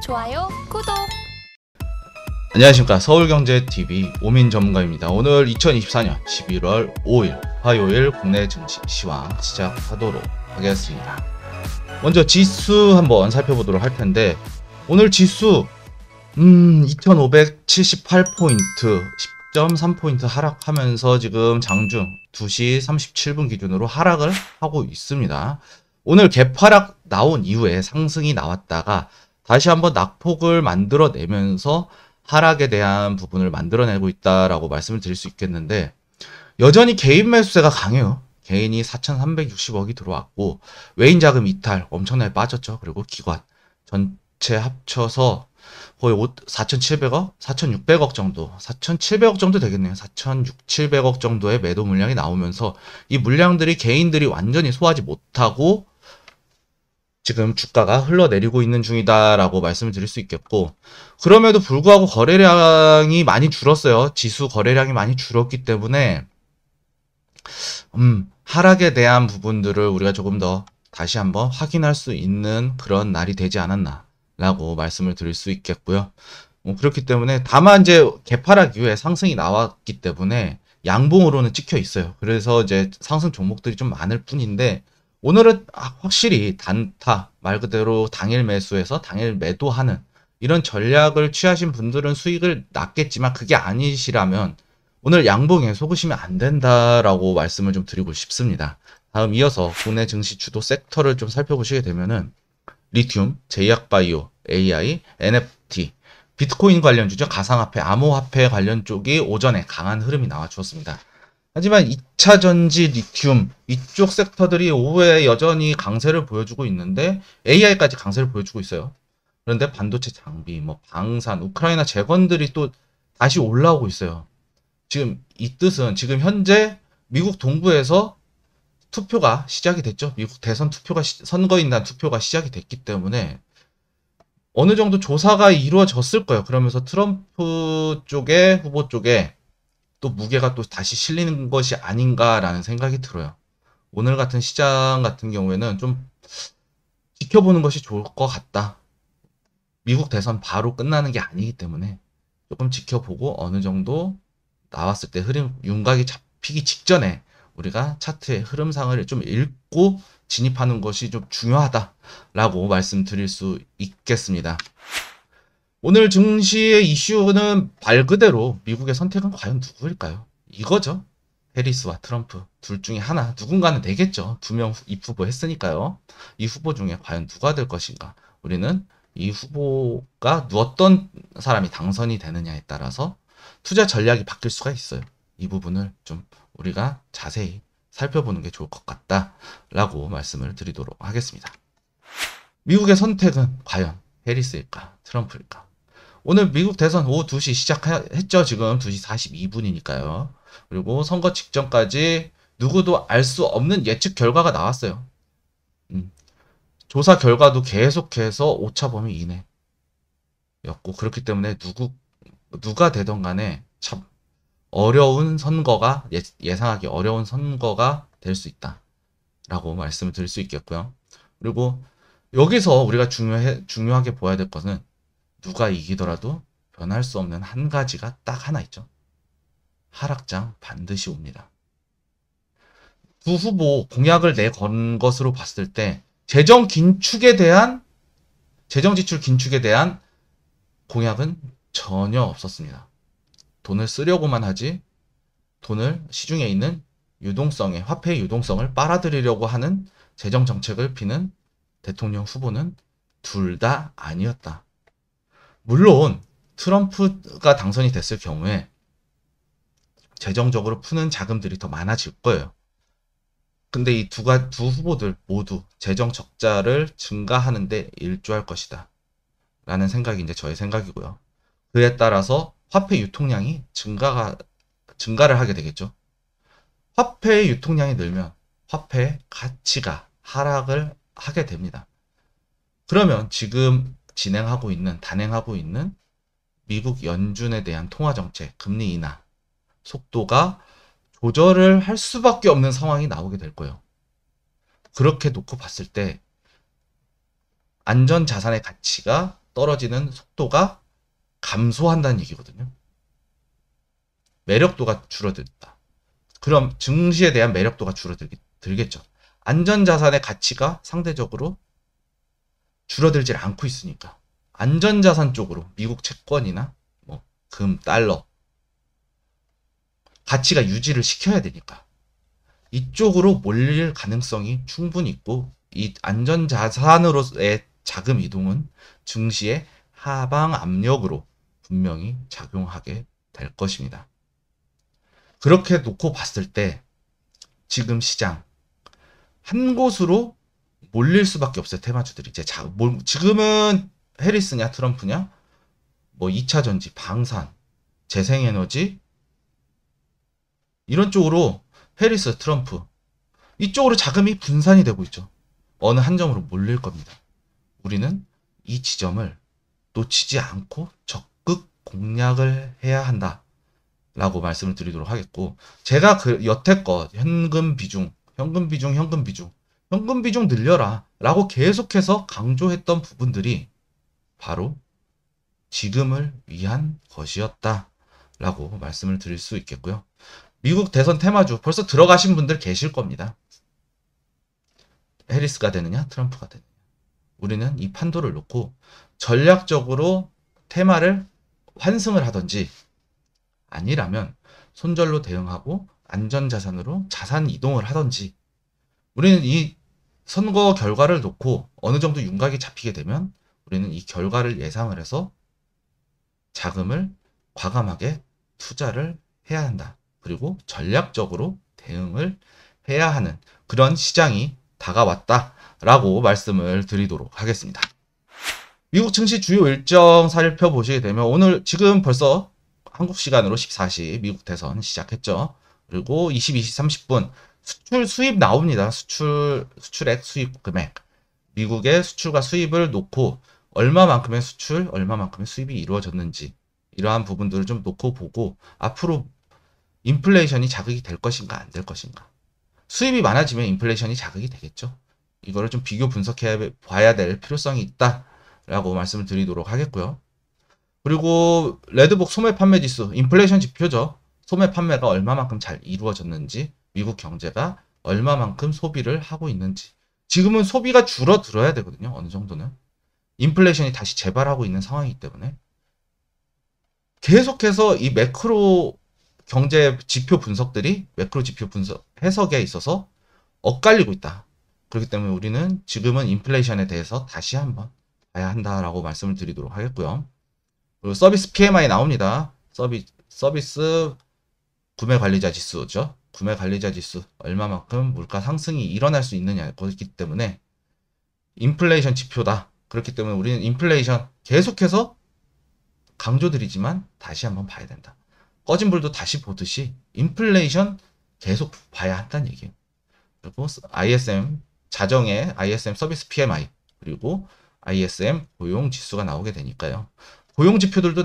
좋아요, 구독! 안녕하십니까. 서울경제TV 오민전문가입니다. 오늘 2024년 11월 5일 화요일 국내 증시 시황 시작하도록 하겠습니다. 먼저 지수 한번 살펴보도록 할 텐데, 오늘 지수 2578포인트 10.3포인트 하락하면서 지금 장중 2시 37분 기준으로 하락을 하고 있습니다. 오늘 갭하락 나온 이후에 상승이 나왔다가 다시 한번 낙폭을 만들어내면서 하락에 대한 부분을 만들어내고 있다라고 말씀을 드릴 수 있겠는데, 여전히 개인 매수세가 강해요. 개인이 4,360억이 들어왔고, 외인 자금 이탈 엄청나게 빠졌죠. 그리고 기관 전체 합쳐서 거의 4,700억, 4,600억 정도, 4,700억 정도 되겠네요. 4,600~700억 정도의 매도 물량이 나오면서 이 물량들이 개인들이 완전히 소화하지 못하고 지금 주가가 흘러내리고 있는 중이다라고 말씀을 드릴 수 있겠고, 그럼에도 불구하고 거래량이 많이 줄었어요. 지수 거래량이 많이 줄었기 때문에 하락에 대한 부분들을 우리가 조금 더 다시 한번 확인할 수 있는 그런 날이 되지 않았나라고 말씀을 드릴 수 있겠고요. 그렇기 때문에 다만 이제 개파락 이후에 상승이 나왔기 때문에 양봉으로는 찍혀 있어요. 그래서 이제 상승 종목들이 좀 많을 뿐인데, 오늘은 확실히 단타, 말 그대로 당일 매수해서 당일 매도하는 이런 전략을 취하신 분들은 수익을 났겠지만, 그게 아니시라면 오늘 양봉에 속으시면 안 된다라고 말씀을 좀 드리고 싶습니다. 다음 이어서 국내 증시 주도 섹터를 좀 살펴보시게 되면은 리튬, 제약바이오, AI, NFT, 비트코인 관련주죠. 가상화폐, 암호화폐 관련 쪽이 오전에 강한 흐름이 나와 주었습니다. 하지만 2차전지, 리튬 이쪽 섹터들이 오후에 여전히 강세를 보여주고 있는데, AI까지 강세를 보여주고 있어요. 그런데 반도체 장비, 방산, 우크라이나 재건들이 또 다시 올라오고 있어요. 지금 이 뜻은 지금 현재 미국 동부에서 투표가 시작이 됐죠. 미국 대선 투표가 선거인단 투표가 시작이 됐기 때문에 어느 정도 조사가 이루어졌을 거예요. 그러면서 트럼프 쪽의 후보 쪽에 또 무게가 또 다시 실리는 것이 아닌가라는 생각이 들어요. 오늘 같은 시장 같은 경우에는 좀 지켜보는 것이 좋을 것 같다. 미국 대선 바로 끝나는 게 아니기 때문에 조금 지켜보고 어느 정도 나왔을 때 흐름 윤곽이 잡히기 직전에 우리가 차트의 흐름상을 좀 읽고 진입하는 것이 좀 중요하다라고 말씀드릴 수 있겠습니다. 오늘 증시의 이슈는 말 그대로 미국의 선택은 과연 누구일까요? 이거죠. 해리스와 트럼프 둘 중에 하나, 누군가는 되겠죠. 2명 입후보 했으니까요. 이 후보 중에 과연 누가 될 것인가? 우리는 이 후보가 어떤 사람이 당선이 되느냐에 따라서 투자 전략이 바뀔 수가 있어요. 이 부분을 좀 우리가 자세히 살펴보는 게 좋을 것 같다라고 말씀을 드리도록 하겠습니다. 미국의 선택은 과연 해리스일까? 트럼프일까? 오늘 미국 대선 오후 2시 시작했죠. 지금 2시 42분이니까요. 그리고 선거 직전까지 누구도 알 수 없는 예측 결과가 나왔어요. 조사 결과도 계속해서 오차 범위 이내였고, 그렇기 때문에 누가 되던 간에 참 어려운 선거가, 예상하기 어려운 선거가 될 수 있다라고 말씀을 드릴 수 있겠고요. 그리고 여기서 우리가 중요하게 보아야 될 것은, 누가 이기더라도 변할 수 없는 한 가지가 딱 하나 있죠. 하락장 반드시 옵니다. 두 후보 공약을 내건 것으로 봤을 때 재정 지출 긴축에 대한 공약은 전혀 없었습니다. 돈을 쓰려고만 하지, 돈을 시중에 있는 유동성의, 화폐의 유동성을 빨아들이려고 하는 재정 정책을 피는 대통령 후보는 둘 다 아니었다. 물론 트럼프가 당선이 됐을 경우에 재정적으로 푸는 자금들이 더 많아질 거예요. 근데 이 두 후보들 모두 재정 적자를 증가하는데 일조할 것이다 라는 생각이 이제 저의 생각이고요. 그에 따라서 화폐 유통량이 증가를 하게 되겠죠. 화폐의 유통량이 늘면 화폐의 가치가 하락을 하게 됩니다. 그러면 지금 단행하고 있는 미국 연준에 대한 통화정책, 금리 인하 속도가 조절을 할 수밖에 없는 상황이 나오게 될 거예요. 그렇게 놓고 봤을 때 안전자산의 가치가 떨어지는 속도가 감소한다는 얘기거든요. 매력도가 줄어들다. 그럼 증시에 대한 매력도가 줄어들겠죠. 안전자산의 가치가 상대적으로 줄어들질 않고 있으니까 안전자산 쪽으로 미국 채권이나 뭐 금, 달러 가치가 유지를 시켜야 되니까 이쪽으로 몰릴 가능성이 충분히 있고 이 안전자산으로의 자금 이동은 증시의 하방 압력으로 분명히 작용하게 될 것입니다. 그렇게 놓고 봤을 때 지금 시장 한 곳으로 몰릴 수밖에 없어요. 테마주들이 이제 지금은 해리스냐 트럼프냐 뭐 2차 전지, 방산, 재생에너지 이런 쪽으로 해리스, 트럼프 이쪽으로 자금이 분산이 되고 있죠. 어느 한 점으로 몰릴 겁니다. 우리는 이 지점을 놓치지 않고 적극 공략을 해야 한다 라고 말씀을 드리도록 하겠고, 제가 여태껏 현금 비중 늘려라 라고 계속해서 강조했던 부분들이 바로 지금을 위한 것이었다 라고 말씀을 드릴 수 있겠고요. 미국 대선 테마주 벌써 들어가신 분들 계실 겁니다. 해리스가 되느냐 트럼프가 되느냐. 우리는 이 판도를 놓고 전략적으로 테마를 환승을 하든지 아니라면 손절로 대응하고 안전자산으로 자산 이동을 하든지, 우리는 이 선거 결과를 놓고 어느 정도 윤곽이 잡히게 되면 우리는 이 결과를 예상을 해서 자금을 과감하게 투자를 해야 한다. 그리고 전략적으로 대응을 해야 하는 그런 시장이 다가왔다라고 말씀을 드리도록 하겠습니다. 미국 증시 주요 일정 살펴보시게 되면 오늘 지금 벌써 한국 시간으로 14시 미국 대선 시작했죠. 그리고 22시 30분 수출 수입 나옵니다. 수출액 수입 금액. 미국의 수출과 수입을 놓고 얼마만큼의 수출, 얼마만큼의 수입이 이루어졌는지 이러한 부분들을 좀 놓고 보고 앞으로 인플레이션이 자극이 될 것인가 안 될 것인가. 수입이 많아지면 인플레이션이 자극이 되겠죠. 이거를 좀 비교 분석해 봐야 될 필요성이 있다라고 말씀을 드리도록 하겠고요. 그리고 레드북 소매 판매 지수, 인플레이션 지표죠. 소매 판매가 얼마만큼 잘 이루어졌는지, 미국 경제가 얼마만큼 소비를 하고 있는지. 지금은 소비가 줄어들어야 되거든요. 어느 정도는. 인플레이션이 다시 재발하고 있는 상황이기 때문에 계속해서 이 매크로 경제 지표 분석들이 매크로 지표 분석 해석에 있어서 엇갈리고 있다. 그렇기 때문에 우리는 지금은 인플레이션에 대해서 다시 한번 봐야 한다라고 말씀을 드리도록 하겠고요. 그리고 서비스 PMI 나옵니다. 서비스 구매 관리자 지수죠. 구매 관리자 지수 얼마만큼 물가 상승이 일어날 수 있느냐 거기 때문에 인플레이션 지표다. 그렇기 때문에 우리는 인플레이션 계속해서 강조드리지만 다시 한번 봐야 된다. 꺼진 불도 다시 보듯이 인플레이션 계속 봐야 한다는 얘기예요. 그리고 ISM 자정의 ISM 서비스 PMI 그리고 ISM 고용 지수가 나오게 되니까요. 고용 지표들도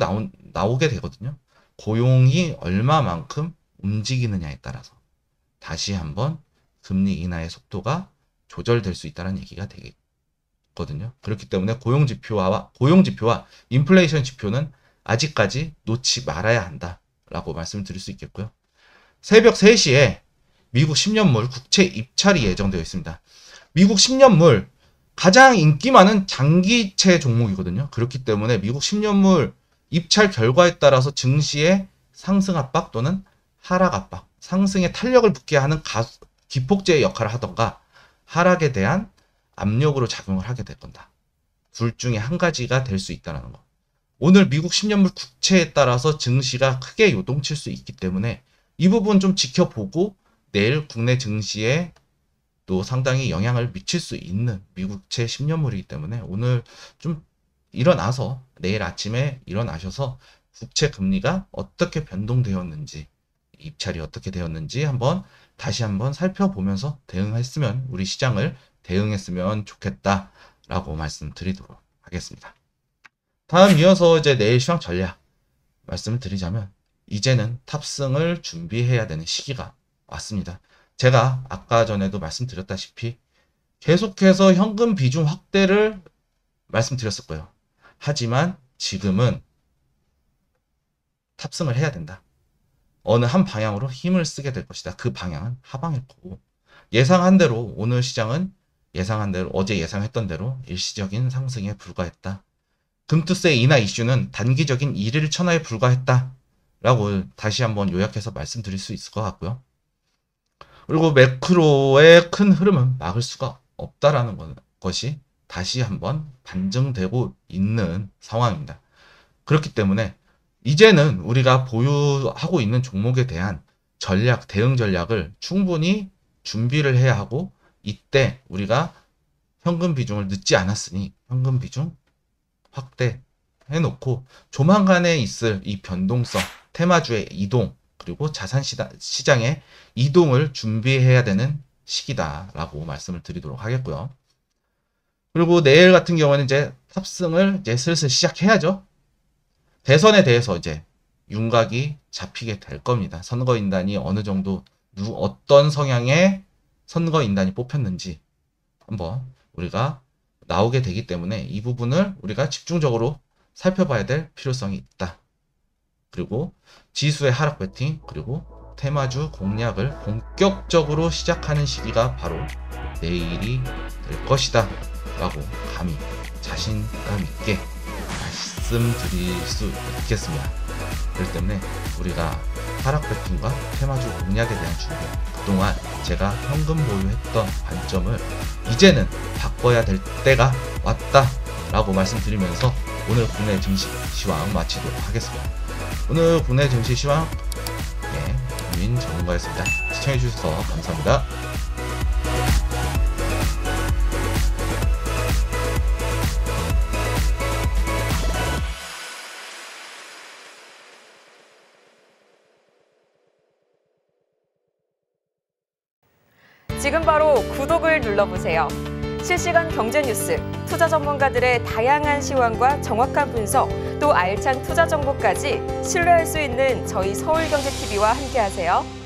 나오게 되거든요. 고용이 얼마만큼 움직이느냐에 따라서 다시 한번 금리 인하의 속도가 조절될 수 있다는 얘기가 되겠거든요. 그렇기 때문에 고용 지표와 인플레이션 지표는 아직까지 놓지 말아야 한다라고 말씀을 드릴 수 있겠고요. 새벽 3시에 미국 10년물 국채 입찰이 예정되어 있습니다. 미국 10년물 가장 인기 많은 장기채 종목이거든요. 그렇기 때문에 미국 10년물 입찰 결과에 따라서 증시의 상승 압박 또는 하락 압박, 상승에 탄력을 붙게 하는 기폭제의 역할을 하던가 하락에 대한 압력으로 작용을 하게 될 건다. 둘 중에 한 가지가 될 수 있다는 거. 오늘 미국 10년물 국채에 따라서 증시가 크게 요동칠 수 있기 때문에 이 부분 좀 지켜보고 내일 국내 증시에 또 상당히 영향을 미칠 수 있는 미국채 10년물이기 때문에 오늘 좀 일어나서 내일 아침에 일어나셔서 국채 금리가 어떻게 변동되었는지 입찰이 어떻게 되었는지 다시 한번 살펴보면서 대응했으면 우리 시장을 대응했으면 좋겠다라고 말씀드리도록 하겠습니다. 다음 이어서 이제 내일 시황 전략 말씀을 드리자면 이제는 탑승을 준비해야 되는 시기가 왔습니다. 제가 아까 전에도 말씀드렸다시피 계속해서 현금 비중 확대를 말씀드렸을 거예요. 하지만 지금은 탑승을 해야 된다. 어느 한 방향으로 힘을 쓰게 될 것이다. 그 방향은 하방일 거고, 예상한 대로 오늘 시장은 예상한 대로 어제 예상했던 대로 일시적인 상승에 불과했다. 금투세 인하 이슈는 단기적인 일일 천하에 불과했다. 라고 다시 한번 요약해서 말씀드릴 수 있을 것 같고요. 그리고 매크로의 큰 흐름은 막을 수가 없다라는 것이 다시 한번 반증되고 있는 상황입니다. 그렇기 때문에 이제는 우리가 보유하고 있는 종목에 대한 전략, 대응 전략을 충분히 준비를 해야 하고, 이때 우리가 현금 비중을 늦지 않았으니 현금 비중 확대해 놓고 조만간에 있을 이 변동성, 테마주의 이동, 그리고 자산 시장의 이동을 준비해야 되는 시기다라고 말씀을 드리도록 하겠고요. 그리고 내일 같은 경우는 이제 탑승을 이제 슬슬 시작해야죠. 대선에 대해서 이제 윤곽이 잡히게 될 겁니다. 선거인단이 어느 정도 어떤 성향의 선거인단이 뽑혔는지 한번 우리가 나오게 되기 때문에 이 부분을 우리가 집중적으로 살펴봐야 될 필요성이 있다. 그리고 지수의 하락 배팅, 그리고 테마주 공략을 본격적으로 시작하는 시기가 바로 내일이 될 것이다 라고 감히 자신감 있게 말씀드릴 수 있겠습니다. 그렇기 때문에 우리가 하락 배팅과 테마주 공략에 대한 준비, 그동안 제가 현금 보유했던 관점을 이제는 바꿔야 될 때가 왔다 라고 말씀드리면서 오늘 국내 증시 시황 마치도록 하겠습니다. 오늘 국내 증시 시황 유인 전문가였습니다. 시청해주셔서 감사합니다. 지금 바로 구독을 눌러보세요. 실시간 경제 뉴스, 투자 전문가들의 다양한 시황과 정확한 분석, 또 알찬 투자 정보까지 신뢰할 수 있는 저희 서울경제TV와 함께하세요.